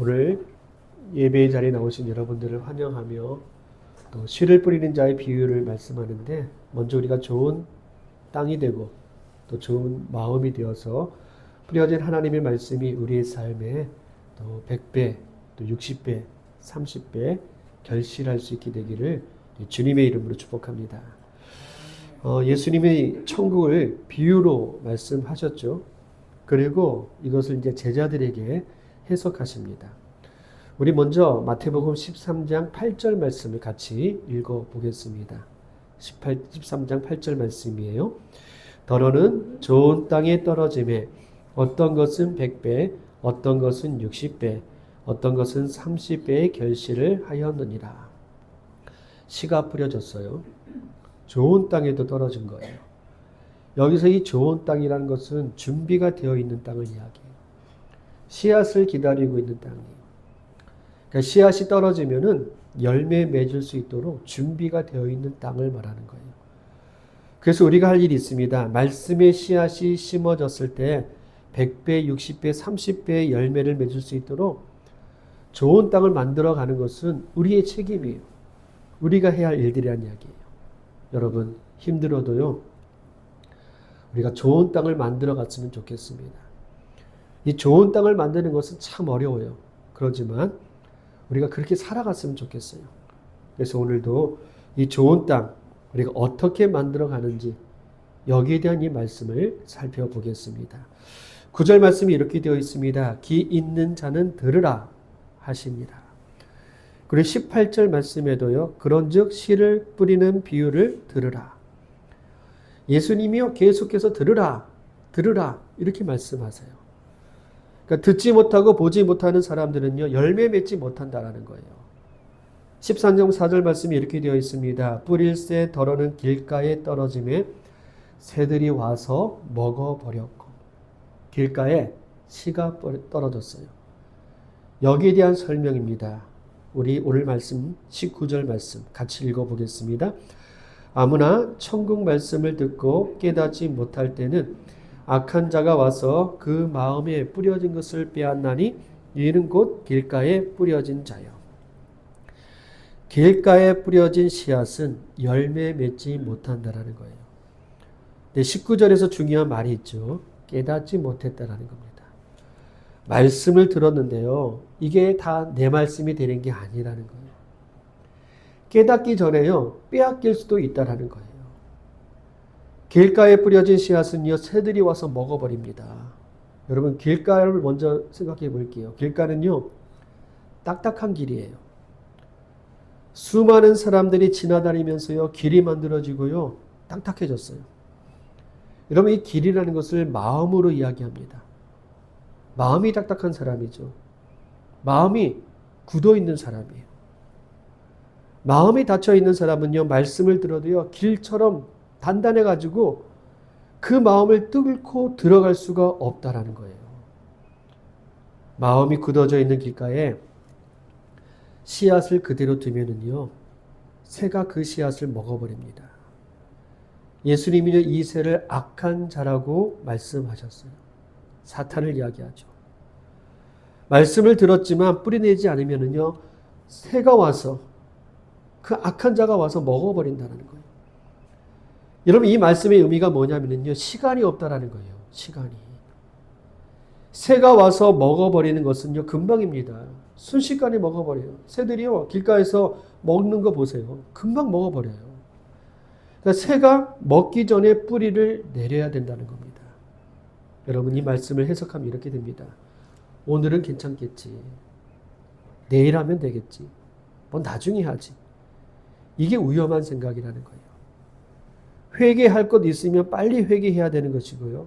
오늘 예배의 자리에 나오신 여러분들을 환영하며 또 씨를 뿌리는 자의 비유를 말씀하는데, 먼저 우리가 좋은 땅이 되고 또 좋은 마음이 되어서 뿌려진 하나님의 말씀이 우리의 삶에 또 100배, 또 60배, 30배 결실할 수 있게 되기를 주님의 이름으로 축복합니다. 예수님이 천국을 비유로 말씀하셨죠. 그리고 이것을 이제 제자들에게 해석하십니다. 우리 먼저 마태복음 13장 8절 말씀을 같이 읽어보겠습니다. 13장 8절 말씀이에요. 더러는 좋은 땅에 떨어짐에 어떤 것은 100배, 어떤 것은 60배, 어떤 것은 30배의 결실을 하였느니라. 씨가 뿌려졌어요. 좋은 땅에도 떨어진 거예요. 여기서 이 좋은 땅이라는 것은 준비가 되어 있는 땅을 이야기해요. 씨앗을 기다리고 있는 땅이에요. 그러니까 씨앗이 떨어지면은 열매 맺을 수 있도록 준비가 되어 있는 땅을 말하는 거예요. 그래서 우리가 할 일이 있습니다. 말씀의 씨앗이 심어졌을 때 100배, 60배, 30배의 열매를 맺을 수 있도록 좋은 땅을 만들어가는 것은 우리의 책임이에요. 우리가 해야 할 일들이란 이야기예요. 여러분, 힘들어도요, 우리가 좋은 땅을 만들어 갔으면 좋겠습니다. 이 좋은 땅을 만드는 것은 참 어려워요. 그렇지만 우리가 그렇게 살아갔으면 좋겠어요. 그래서 오늘도 이 좋은 땅, 우리가 어떻게 만들어 가는지 여기에 대한 이 말씀을 살펴보겠습니다. 9절 말씀이 이렇게 되어 있습니다. 귀 있는 자는 들으라 하십니다. 그리고 18절 말씀에도요, 그런즉 씨를 뿌리는 비유를 들으라. 예수님이요, 계속해서 들으라, 들으라 이렇게 말씀하세요. 그러니까 듣지 못하고 보지 못하는 사람들은요, 열매 맺지 못한다라는 거예요. 13장 4절 말씀이 이렇게 되어 있습니다. 뿌릴새 더러는 길가에 떨어짐에 새들이 와서 먹어버렸고. 길가에 씨가 떨어졌어요. 여기에 대한 설명입니다. 우리 오늘 말씀 19절 말씀 같이 읽어보겠습니다. 아무나 천국 말씀을 듣고 깨닫지 못할 때는 악한 자가 와서 그 마음에 뿌려진 것을 빼앗나니 이는 곧 길가에 뿌려진 자요. 길가에 뿌려진 씨앗은 열매 맺지 못한다라는 거예요. 근데 19절에서 중요한 말이 있죠. 깨닫지 못했다라는 겁니다. 말씀을 들었는데요, 이게 다 내 말씀이 되는 게 아니라는 거예요. 깨닫기 전에요, 빼앗길 수도 있다라는 거예요. 길가에 뿌려진 씨앗은요, 새들이 와서 먹어버립니다. 여러분, 길가를 먼저 생각해 볼게요. 길가는요, 딱딱한 길이에요. 수많은 사람들이 지나다니면서요, 길이 만들어지고요, 딱딱해졌어요. 여러분, 이 길이라는 것을 마음으로 이야기합니다. 마음이 딱딱한 사람이죠. 마음이 굳어 있는 사람이에요. 마음이 닫혀 있는 사람은요, 말씀을 들어도요, 길처럼 단단해가지고 그 마음을 뚫고 들어갈 수가 없다라는 거예요. 마음이 굳어져 있는 길가에 씨앗을 그대로 두면은요, 새가 그 씨앗을 먹어버립니다. 예수님이 이 새를 악한 자라고 말씀하셨어요. 사탄을 이야기하죠. 말씀을 들었지만 뿌리내지 않으면은요, 새가 와서 그 악한 자가 와서 먹어버린다는 거예요. 여러분, 이 말씀의 의미가 뭐냐면요, 시간이 없다라는 거예요. 시간이. 새가 와서 먹어버리는 것은요, 금방입니다. 순식간에 먹어버려요. 새들이요, 길가에서 먹는 거 보세요. 금방 먹어버려요. 그러니까 새가 먹기 전에 뿌리를 내려야 된다는 겁니다. 여러분, 이 말씀을 해석하면 이렇게 됩니다. 오늘은 괜찮겠지. 내일 하면 되겠지. 뭐 나중에 하지. 이게 위험한 생각이라는 거예요. 회개할 것 있으면 빨리 회개해야 되는 것이고요.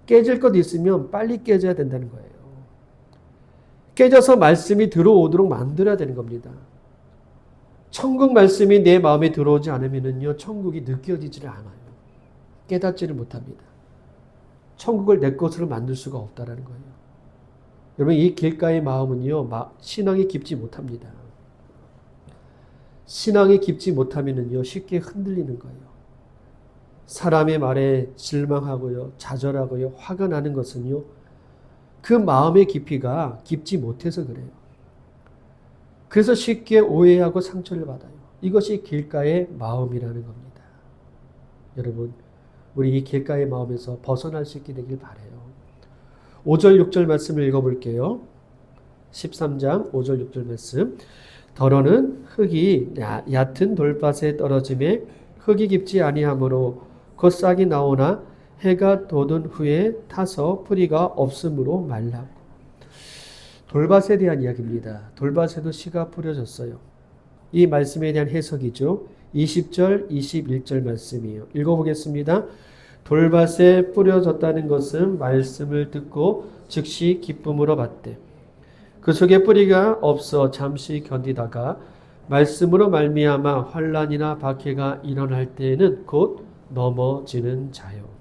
깨질 것 있으면 빨리 깨져야 된다는 거예요. 깨져서 말씀이 들어오도록 만들어야 되는 겁니다. 천국 말씀이 내 마음에 들어오지 않으면요, 천국이 느껴지지를 않아요. 깨닫지를 못합니다. 천국을 내 것으로 만들 수가 없다라는 거예요. 여러분, 이 길가의 마음은요, 신앙이 깊지 못합니다. 신앙이 깊지 못하면은요, 쉽게 흔들리는 거예요. 사람의 말에 실망하고요, 좌절하고요, 화가 나는 것은요, 그 마음의 깊이가 깊지 못해서 그래요. 그래서 쉽게 오해하고 상처를 받아요. 이것이 길가의 마음이라는 겁니다. 여러분, 우리 이 길가의 마음에서 벗어날 수 있게 되길 바라요. 5절 6절 말씀을 읽어볼게요. 13장 5절 6절 말씀. 더러는 흙이 얕은 돌밭에 떨어짐에 흙이 깊지 아니하므로 곧 싹이 나오나 해가 돋은 후에 타서 뿌리가 없으므로 말라. 돌밭에 대한 이야기입니다. 돌밭에도 씨가 뿌려졌어요. 이 말씀에 대한 해석이죠. 20절, 21절 말씀이에요. 읽어보겠습니다. 돌밭에 뿌려졌다는 것은 말씀을 듣고 즉시 기쁨으로 받되 그 속에 뿌리가 없어 잠시 견디다가 말씀으로 말미암아 환난이나 박해가 일어날 때에는 곧 넘어지는 자요.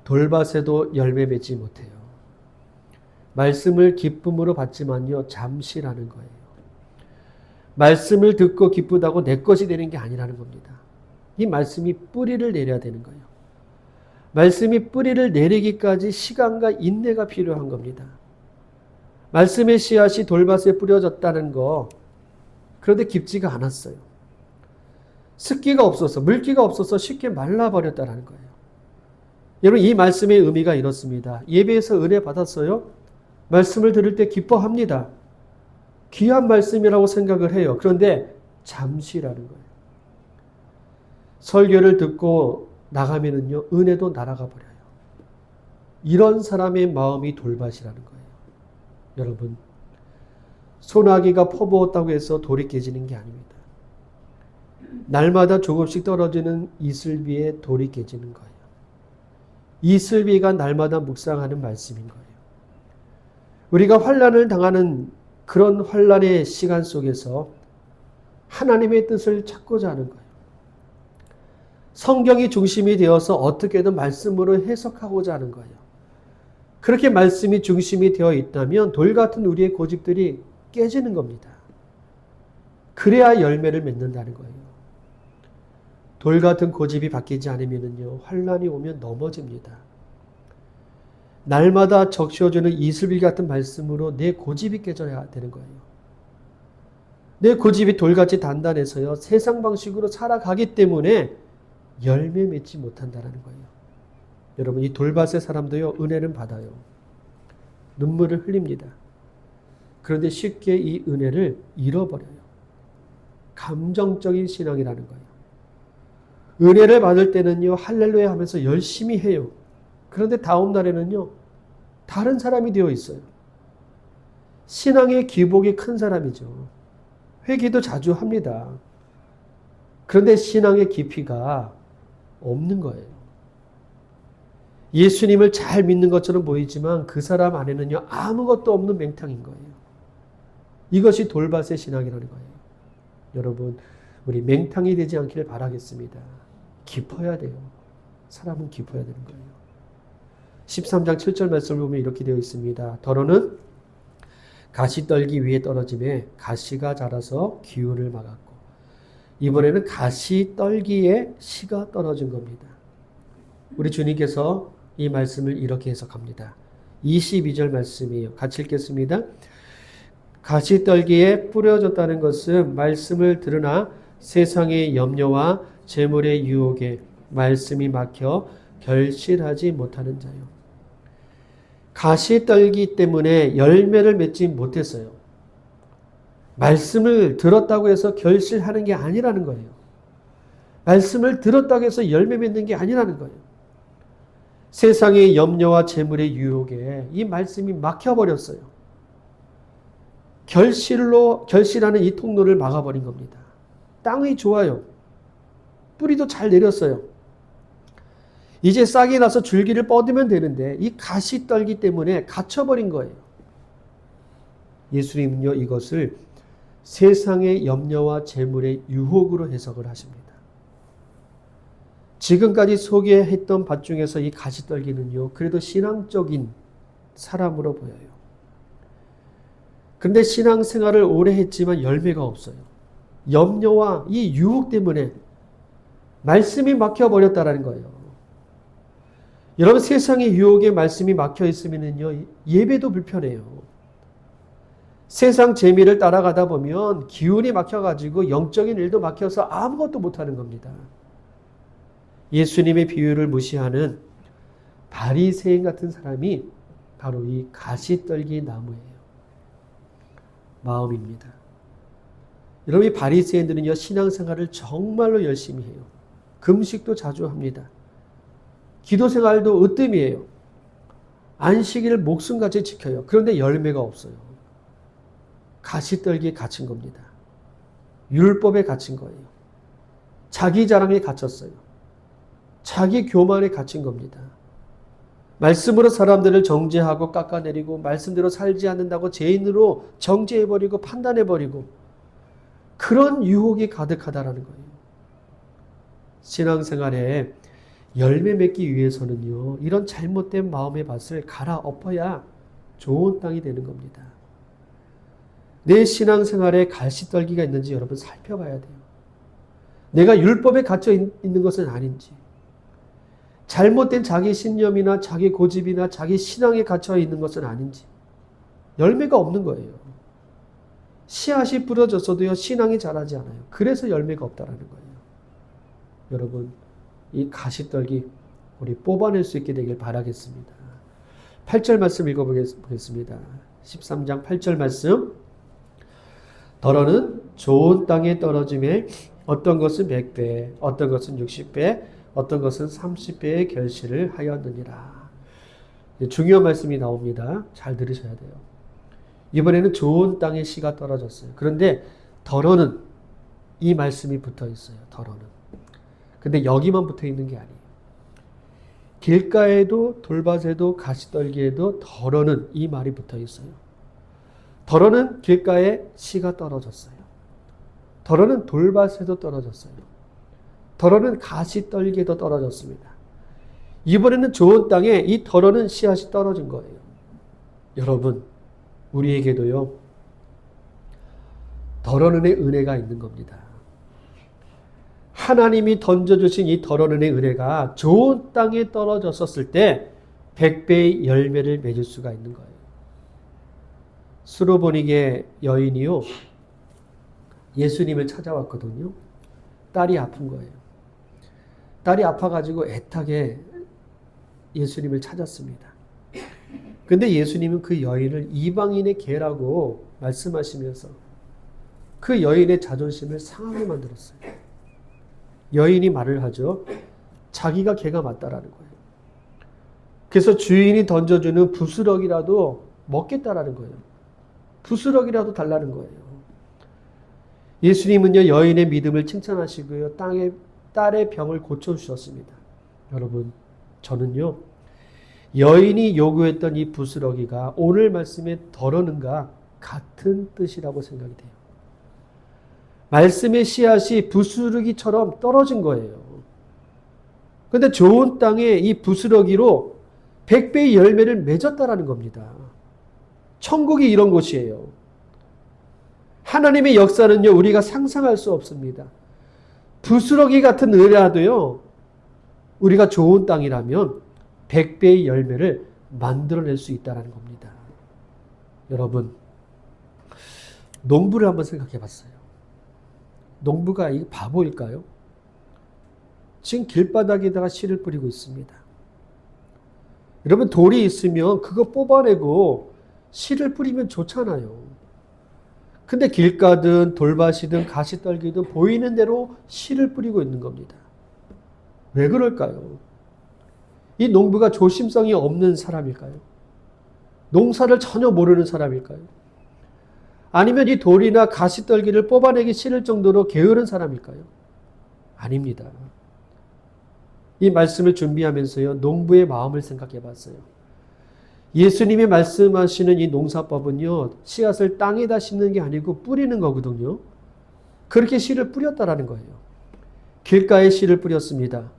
돌밭에도 열매 맺지 못해요. 말씀을 기쁨으로 받지만요, 잠시라는 거예요. 말씀을 듣고 기쁘다고 내 것이 되는 게 아니라는 겁니다. 이 말씀이 뿌리를 내려야 되는 거예요. 말씀이 뿌리를 내리기까지 시간과 인내가 필요한 겁니다. 말씀의 씨앗이 돌밭에 뿌려졌다는 거, 그런데 깊지가 않았어요. 습기가 없어서, 물기가 없어서 쉽게 말라버렸다는 거예요. 여러분, 이 말씀의 의미가 이렇습니다. 예배에서 은혜 받았어요? 말씀을 들을 때 기뻐합니다. 귀한 말씀이라고 생각을 해요. 그런데 잠시라는 거예요. 설교를 듣고 나가면은요, 은혜도 날아가 버려요. 이런 사람의 마음이 돌밭이라는 거예요. 여러분, 소나기가 퍼부었다고 해서 돌이 깨지는 게 아닙니다. 날마다 조금씩 떨어지는 이슬비에 돌이 깨지는 거예요. 이슬비가 날마다 묵상하는 말씀인 거예요. 우리가 환난을 당하는 그런 환난의 시간 속에서 하나님의 뜻을 찾고자 하는 거예요. 성경이 중심이 되어서 어떻게든 말씀으로 해석하고자 하는 거예요. 그렇게 말씀이 중심이 되어 있다면 돌 같은 우리의 고집들이 깨지는 겁니다. 그래야 열매를 맺는다는 거예요. 돌 같은 고집이 바뀌지 않으면요, 환난이 오면 넘어집니다. 날마다 적셔주는 이슬비 같은 말씀으로 내 고집이 깨져야 되는 거예요. 내 고집이 돌같이 단단해서요, 세상 방식으로 살아가기 때문에 열매 맺지 못한다는 거예요. 여러분, 이 돌밭의 사람도요, 은혜는 받아요. 눈물을 흘립니다. 그런데 쉽게 이 은혜를 잃어버려요. 감정적인 신앙이라는 거예요. 은혜를 받을 때는요, 할렐루야 하면서 열심히 해요. 그런데 다음 날에는요, 다른 사람이 되어 있어요. 신앙의 기복이 큰 사람이죠. 회개도 자주 합니다. 그런데 신앙의 깊이가 없는 거예요. 예수님을 잘 믿는 것처럼 보이지만 그 사람 안에는요, 아무것도 없는 맹탕인 거예요. 이것이 돌밭의 신앙이라는 거예요. 여러분, 우리 맹탕이 되지 않기를 바라겠습니다. 깊어야 돼요. 사람은 깊어야 되는 거예요. 13장 7절 말씀을 보면 이렇게 되어 있습니다. 더러는 가시떨기 위에 떨어짐에 가시가 자라서 기운을 막았고, 이번에는 가시떨기에 씨가 떨어진 겁니다. 우리 주님께서 이 말씀을 이렇게 해석합니다. 22절 말씀이에요. 같이 읽겠습니다. 가시떨기에 뿌려졌다는 것은 말씀을 들으나 세상의 염려와 재물의 유혹에 말씀이 막혀 결실하지 못하는 자요. 가시떨기 때문에 열매를 맺지 못했어요. 말씀을 들었다고 해서 결실하는 게 아니라는 거예요. 말씀을 들었다고 해서 열매 맺는 게 아니라는 거예요. 세상의 염려와 재물의 유혹에 이 말씀이 막혀버렸어요. 결실하는 이 통로를 막아버린 겁니다. 땅이 좋아요. 뿌리도 잘 내렸어요. 이제 싹이 나서 줄기를 뻗으면 되는데 이 가시떨기 때문에 갇혀버린 거예요. 예수님은요, 이것을 세상의 염려와 재물의 유혹으로 해석을 하십니다. 지금까지 소개했던 밭 중에서 이 가시떨기는요, 그래도 신앙적인 사람으로 보여요. 그런데 신앙생활을 오래 했지만 열매가 없어요. 염려와 이 유혹 때문에 말씀이 막혀버렸다는 거예요. 여러분 세상의 유혹에 말씀이 막혀 있으면요 예배도 불편해요. 세상 재미를 따라가다 보면 기운이 막혀가지고 영적인 일도 막혀서 아무것도 못하는 겁니다. 예수님의 비유를 무시하는 바리새인 같은 사람이 바로 이 가시떨기 나무예요. 마음입니다. 여러분 이 바리새인들은요 신앙생활을 정말로 열심히 해요. 금식도 자주 합니다. 기도생활도 으뜸이에요. 안식일을 목숨같이 지켜요. 그런데 열매가 없어요. 가시떨기에 갇힌 겁니다. 율법에 갇힌 거예요. 자기 자랑에 갇혔어요. 자기 교만에 갇힌 겁니다. 말씀으로 사람들을 정죄하고 깎아내리고 말씀대로 살지 않는다고 죄인으로 정죄해버리고 판단해버리고 그런 유혹이 가득하다라는 거예요. 신앙생활에 열매 맺기 위해서는요. 이런 잘못된 마음의 밭을 갈아엎어야 좋은 땅이 되는 겁니다. 내 신앙생활에 가시떨기가 있는지 여러분 살펴봐야 돼요. 내가 율법에 갇혀 있는 것은 아닌지, 잘못된 자기 신념이나 자기 고집이나 자기 신앙에 갇혀 있는 것은 아닌지, 열매가 없는 거예요. 씨앗이 뿌려졌어도요 신앙이 자라지 않아요. 그래서 열매가 없다라는 거예요. 여러분 이 가시떨기 우리 뽑아낼 수 있게 되길 바라겠습니다. 8절 말씀 읽어보겠습니다. 13장 8절 말씀. 더러는 좋은 땅에 떨어짐에 어떤 것은 100배, 어떤 것은 60배, 어떤 것은 30배의 결실을 하였느니라. 중요한 말씀이 나옵니다. 잘 들으셔야 돼요. 이번에는 좋은 땅에 씨가 떨어졌어요. 그런데 더러는 이 말씀이 붙어 있어요. 더러는. 근데 여기만 붙어 있는 게 아니에요. 길가에도 돌밭에도 가시떨기에도 더러는 이 말이 붙어 있어요. 더러는 길가에 씨가 떨어졌어요. 더러는 돌밭에도 떨어졌어요. 더러는 가시떨기에도 떨어졌습니다. 이번에는 좋은 땅에 이 더러는 씨앗이 떨어진 거예요. 여러분, 우리에게도요, 더러는 은혜가 있는 겁니다. 하나님이 던져주신 이 더러는 은혜가 좋은 땅에 떨어졌었을 때 100배의 열매를 맺을 수가 있는 거예요. 수로보니게 여인이요 예수님을 찾아왔거든요. 딸이 아픈 거예요. 딸이 아파가지고 애타게 예수님을 찾았습니다. 근데 예수님은 그 여인을 이방인의 개라고 말씀하시면서 그 여인의 자존심을 상하게 만들었어요. 여인이 말을 하죠. 자기가 개가 맞다라는 거예요. 그래서 주인이 던져주는 부스럭이라도 먹겠다라는 거예요. 부스럭이라도 달라는 거예요. 예수님은요 여인의 믿음을 칭찬하시고요 딸의 병을 고쳐주셨습니다. 여러분 저는요 여인이 요구했던 이 부스러기가 오늘 말씀의 더러는가 같은 뜻이라고 생각이 돼요. 말씀의 씨앗이 부스러기처럼 떨어진 거예요. 그런데 좋은 땅에 이 부스러기로 100배의 열매를 맺었다라는 겁니다. 천국이 이런 곳이에요. 하나님의 역사는요 우리가 상상할 수 없습니다. 부스러기 같은 은혜라도요 우리가 좋은 땅이라면 100배의 열매를 만들어낼 수 있다는 겁니다. 여러분 농부를 한번 생각해 봤어요. 농부가 이 바보일까요? 지금 길바닥에다가 씨를 뿌리고 있습니다. 여러분 돌이 있으면 그거 뽑아내고 씨를 뿌리면 좋잖아요. 근데 길가든 돌밭이든 가시떨기든 보이는 대로 씨를 뿌리고 있는 겁니다. 왜 그럴까요? 이 농부가 조심성이 없는 사람일까요? 농사를 전혀 모르는 사람일까요? 아니면 이 돌이나 가시떨기를 뽑아내기 싫을 정도로 게으른 사람일까요? 아닙니다. 이 말씀을 준비하면서요 농부의 마음을 생각해 봤어요. 예수님이 말씀하시는 이 농사법은요 씨앗을 땅에다 심는 게 아니고 뿌리는 거거든요. 그렇게 씨를 뿌렸다라는 거예요. 길가에 씨를 뿌렸습니다.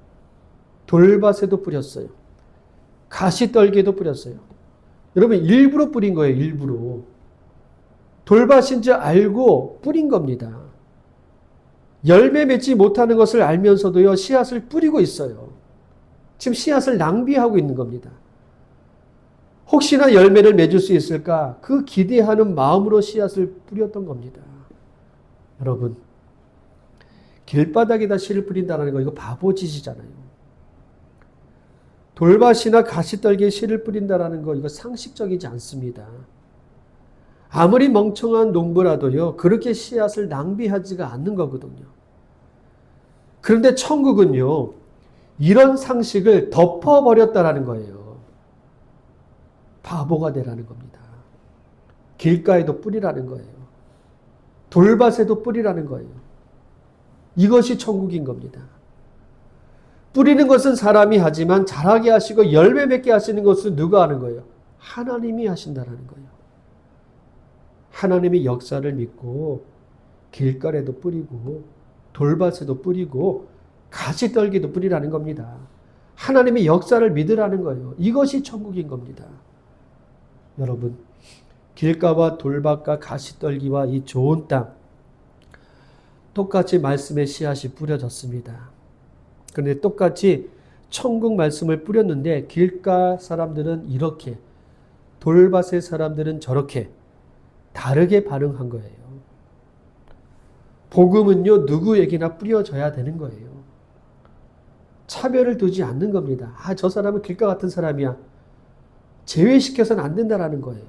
돌밭에도 뿌렸어요. 가시떨기에도 뿌렸어요. 여러분 일부러 뿌린 거예요. 일부러. 돌밭인 줄 알고 뿌린 겁니다. 열매 맺지 못하는 것을 알면서도요 씨앗을 뿌리고 있어요. 지금 씨앗을 낭비하고 있는 겁니다. 혹시나 열매를 맺을 수 있을까? 그 기대하는 마음으로 씨앗을 뿌렸던 겁니다. 여러분, 길바닥에다 씨를 뿌린다는 거 이거 바보짓이잖아요. 돌밭이나 가시떨기에 씨를 뿌린다는 거 이거 상식적이지 않습니다. 아무리 멍청한 농부라도요, 그렇게 씨앗을 낭비하지가 않는 거거든요. 그런데 천국은요, 이런 상식을 덮어버렸다라는 거예요. 바보가 되라는 겁니다. 길가에도 뿌리라는 거예요. 돌밭에도 뿌리라는 거예요. 이것이 천국인 겁니다. 뿌리는 것은 사람이 하지만 자라게 하시고 열매 맺게 하시는 것은 누가 하는 거예요? 하나님이 하신다라는 거예요. 하나님의 역사를 믿고 길가에도 뿌리고 돌밭에도 뿌리고 가시떨기도 뿌리라는 겁니다. 하나님의 역사를 믿으라는 거예요. 이것이 천국인 겁니다. 여러분, 길가와 돌밭과 가시떨기와 이 좋은 땅 똑같이 말씀의 씨앗이 뿌려졌습니다. 그런데 똑같이 천국 말씀을 뿌렸는데 길가 사람들은 이렇게, 돌밭의 사람들은 저렇게 다르게 반응한 거예요. 복음은요, 누구에게나 뿌려져야 되는 거예요. 차별을 두지 않는 겁니다. 저 사람은 길가 같은 사람이야. 제외시켜서는 안 된다라는 거예요.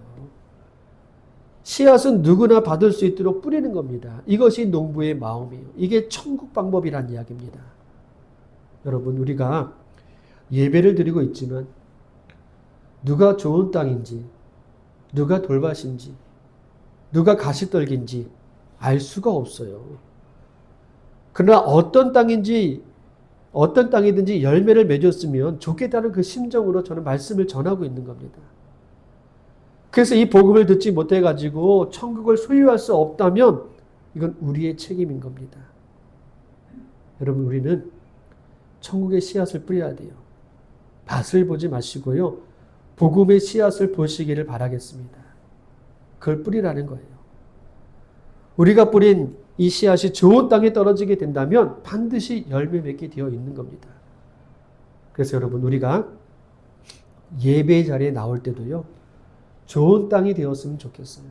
씨앗은 누구나 받을 수 있도록 뿌리는 겁니다. 이것이 농부의 마음이에요. 이게 천국 방법이란 이야기입니다. 여러분, 우리가 예배를 드리고 있지만 누가 좋은 땅인지, 누가 돌밭인지, 누가 가시떨기인지 알 수가 없어요. 그러나 어떤 땅이든지 열매를 맺었으면 좋겠다는 그 심정으로 저는 말씀을 전하고 있는 겁니다. 그래서 이 복음을 듣지 못해가지고 천국을 소유할 수 없다면 이건 우리의 책임인 겁니다. 여러분, 우리는 천국의 씨앗을 뿌려야 돼요. 밭을 보지 마시고요, 복음의 씨앗을 보시기를 바라겠습니다. 그걸 뿌리라는 거예요. 우리가 뿌린 이 씨앗이 좋은 땅에 떨어지게 된다면 반드시 열매 맺게 되어 있는 겁니다. 그래서 여러분, 우리가 예배 자리에 나올 때도요, 좋은 땅이 되었으면 좋겠어요.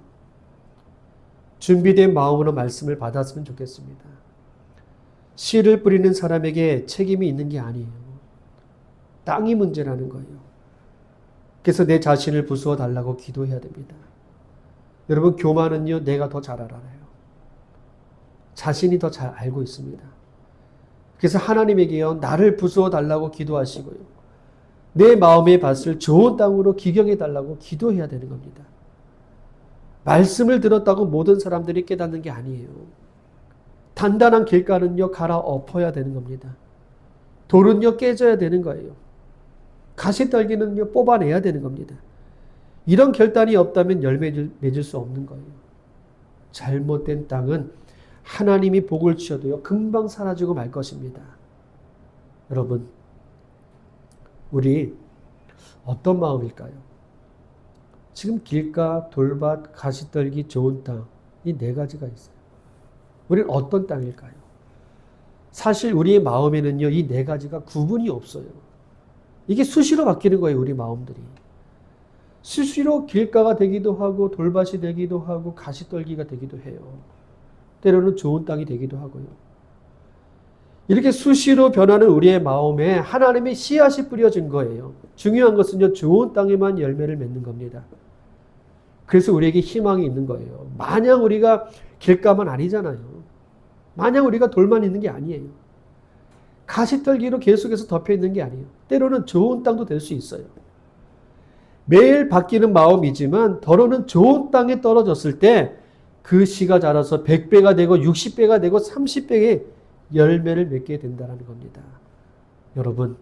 준비된 마음으로 말씀을 받았으면 좋겠습니다. 씨를 뿌리는 사람에게 책임이 있는 게 아니에요. 땅이 문제라는 거예요. 그래서 내 자신을 부수어 달라고 기도해야 됩니다. 여러분, 교만은요, 내가 더 잘 알아요. 자신이 더 잘 알고 있습니다. 그래서 하나님에게요, 나를 부수어 달라고 기도하시고요, 내 마음의 밭을 좋은 땅으로 기경해 달라고 기도해야 되는 겁니다. 말씀을 들었다고 모든 사람들이 깨닫는 게 아니에요. 단단한 길가는요, 갈아엎어야 되는 겁니다. 돌은요, 깨져야 되는 거예요. 가시떨기는요, 뽑아내야 되는 겁니다. 이런 결단이 없다면 열매를 맺을 수 없는 거예요. 잘못된 땅은 하나님이 복을 주셔도요, 금방 사라지고 말 것입니다. 여러분, 우리 어떤 마음일까요? 지금 길가, 돌밭, 가시떨기, 좋은 땅, 이 네 가지가 있어요. 우리는 어떤 땅일까요? 사실 우리의 마음에는요, 이 네 가지가 구분이 없어요. 이게 수시로 바뀌는 거예요, 우리 마음들이. 수시로 길가가 되기도 하고, 돌밭이 되기도 하고, 가시떨기가 되기도 해요. 때로는 좋은 땅이 되기도 하고요. 이렇게 수시로 변하는 우리의 마음에 하나님의 씨앗이 뿌려진 거예요. 중요한 것은요, 좋은 땅에만 열매를 맺는 겁니다. 그래서 우리에게 희망이 있는 거예요. 마냥 우리가 길가만 아니잖아요. 마냥 우리가 돌만 있는 게 아니에요. 가시떨기로 계속해서 덮여 있는 게 아니에요. 때로는 좋은 땅도 될 수 있어요. 매일 바뀌는 마음이지만 더러는 좋은 땅에 떨어졌을 때 그 씨가 자라서 100배가 되고 60배가 되고 30배의 열매를 맺게 된다는 겁니다. 여러분,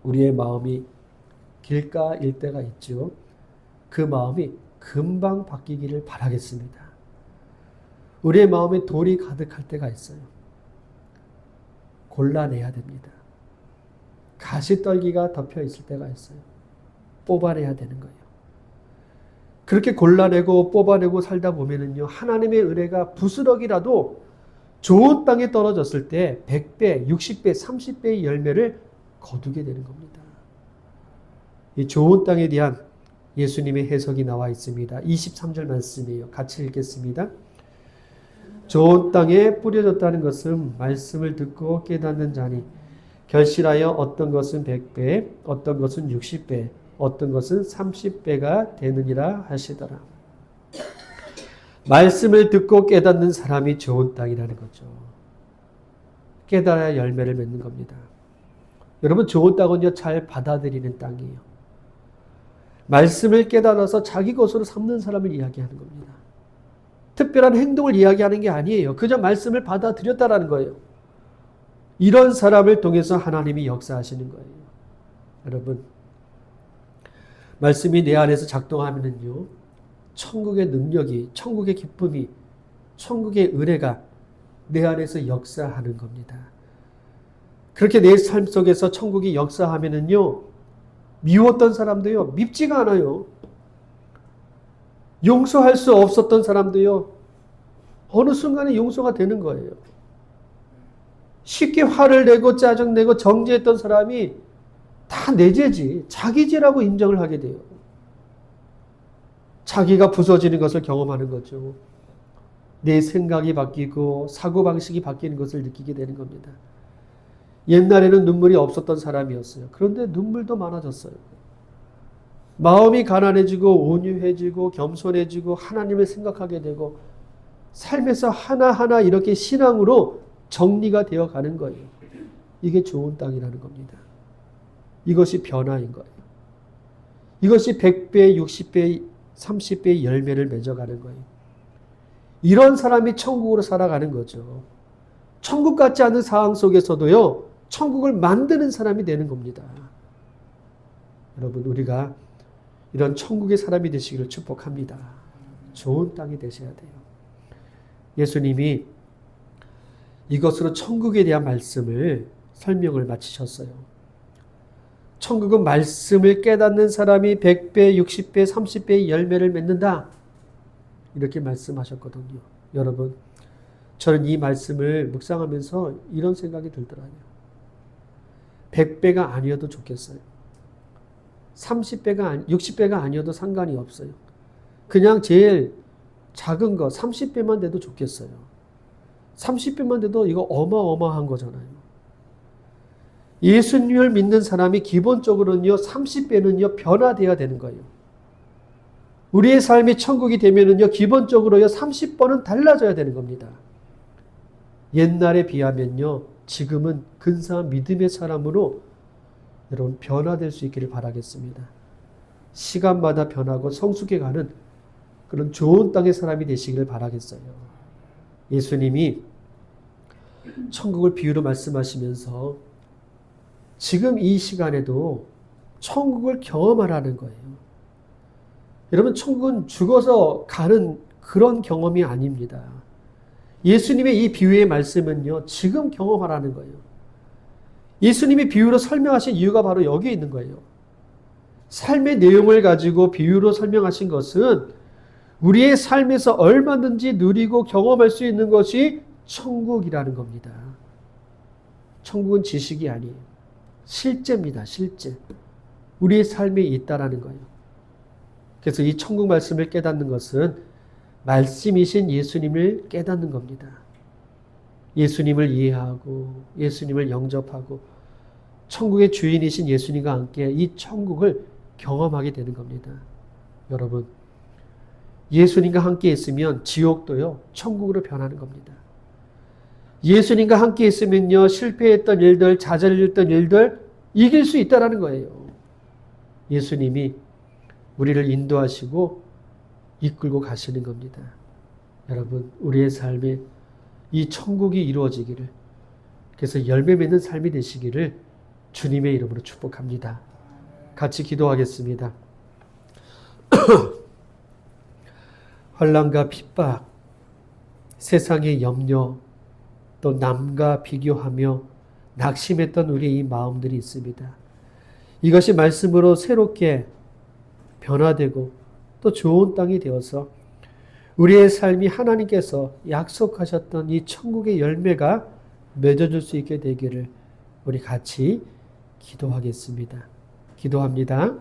우리의 마음이 길가일 때가 있죠. 그 마음이 금방 바뀌기를 바라겠습니다. 우리의 마음에 돌이 가득할 때가 있어요. 골라내야 됩니다. 가시떨기가 덮여 있을 때가 있어요. 뽑아내야 되는 거예요. 그렇게 골라내고 뽑아내고 살다 보면은요, 하나님의 은혜가 부스럭이라도 좋은 땅에 떨어졌을 때 100배, 60배, 30배의 열매를 거두게 되는 겁니다. 이 좋은 땅에 대한 예수님의 해석이 나와 있습니다. 23절 말씀이에요. 같이 읽겠습니다. 좋은 땅에 뿌려졌다는 것은 말씀을 듣고 깨닫는 자니 결실하여 어떤 것은 100배, 어떤 것은 60배, 어떤 것은 30배가 되느니라 하시더라. 말씀을 듣고 깨닫는 사람이 좋은 땅이라는 거죠. 깨달아야 열매를 맺는 겁니다. 여러분, 좋은 땅은요, 잘 받아들이는 땅이에요. 말씀을 깨달아서 자기 것으로 삼는 사람을 이야기하는 겁니다. 특별한 행동을 이야기하는 게 아니에요. 그저 말씀을 받아들였다라는 거예요. 이런 사람을 통해서 하나님이 역사하시는 거예요. 여러분, 말씀이 내 안에서 작동하면은요, 천국의 능력이, 천국의 기쁨이, 천국의 은혜가 내 안에서 역사하는 겁니다. 그렇게 내 삶 속에서 천국이 역사하면은요, 미웠던 사람도요, 밉지가 않아요. 용서할 수 없었던 사람도요, 어느 순간에 용서가 되는 거예요. 쉽게 화를 내고 짜증내고 정죄했던 사람이 다 내 죄지, 자기 죄라고 인정을 하게 돼요. 자기가 부서지는 것을 경험하는 거죠. 내 생각이 바뀌고 사고방식이 바뀌는 것을 느끼게 되는 겁니다. 옛날에는 눈물이 없었던 사람이었어요. 그런데 눈물도 많아졌어요. 마음이 가난해지고 온유해지고 겸손해지고 하나님을 생각하게 되고 삶에서 하나하나 이렇게 신앙으로 정리가 되어 가는 거예요. 이게 좋은 땅이라는 겁니다. 이것이 변화인 거예요. 이것이 100배, 60배, 30배의 열매를 맺어가는 거예요. 이런 사람이 천국으로 살아가는 거죠. 천국 같지 않은 상황 속에서도요, 천국을 만드는 사람이 되는 겁니다. 여러분, 우리가 이런 천국의 사람이 되시기를 축복합니다. 좋은 땅이 되셔야 돼요. 예수님이 이것으로 천국에 대한 말씀을 설명을 마치셨어요. 천국은 말씀을 깨닫는 사람이 100배, 60배, 30배의 열매를 맺는다. 이렇게 말씀하셨거든요. 여러분, 저는 이 말씀을 묵상하면서 이런 생각이 들더라고요. 100배가 아니어도 좋겠어요. 30배가, 60배가 아니어도 상관이 없어요. 그냥 제일 작은 거 30배만 돼도 좋겠어요. 30배만 돼도 이거 어마어마한 거잖아요. 예수님을 믿는 사람이 기본적으로는요, 30배는요, 변화되어야 되는 거예요. 우리의 삶이 천국이 되면은요, 기본적으로요, 30번은 달라져야 되는 겁니다. 옛날에 비하면요, 지금은 근사한 믿음의 사람으로 여러분 변화될 수 있기를 바라겠습니다. 시간마다 변하고 성숙해가는 그런 좋은 땅의 사람이 되시기를 바라겠어요. 예수님이 천국을 비유로 말씀하시면서 지금 이 시간에도 천국을 경험하라는 거예요. 여러분, 천국은 죽어서 가는 그런 경험이 아닙니다. 예수님의 이 비유의 말씀은요, 지금 경험하라는 거예요. 예수님이 비유로 설명하신 이유가 바로 여기에 있는 거예요. 삶의 내용을 가지고 비유로 설명하신 것은 우리의 삶에서 얼마든지 누리고 경험할 수 있는 것이 천국이라는 겁니다. 천국은 지식이 아니에요. 실제입니다. 실제. 우리의 삶에 있다라는 거예요. 그래서 이 천국 말씀을 깨닫는 것은 말씀이신 예수님을 깨닫는 겁니다. 예수님을 이해하고 예수님을 영접하고 천국의 주인이신 예수님과 함께 이 천국을 경험하게 되는 겁니다. 여러분, 예수님과 함께 있으면 지옥도요, 천국으로 변하는 겁니다. 예수님과 함께 있으면요, 실패했던 일들, 좌절했던 일들 이길 수 있다는 거예요. 예수님이 우리를 인도하시고 이끌고 가시는 겁니다. 여러분, 우리의 삶에 이 천국이 이루어지기를, 그래서 열매 맺는 삶이 되시기를 주님의 이름으로 축복합니다. 같이 기도하겠습니다. 환난과 핍박, 세상의 염려, 또 남과 비교하며 낙심했던 우리의 이 마음들이 있습니다. 이것이 말씀으로 새롭게 변화되고 또 좋은 땅이 되어서 우리의 삶이 하나님께서 약속하셨던 이 천국의 열매가 맺어질 수 있게 되기를 우리 같이 기도하겠습니다. 기도합니다.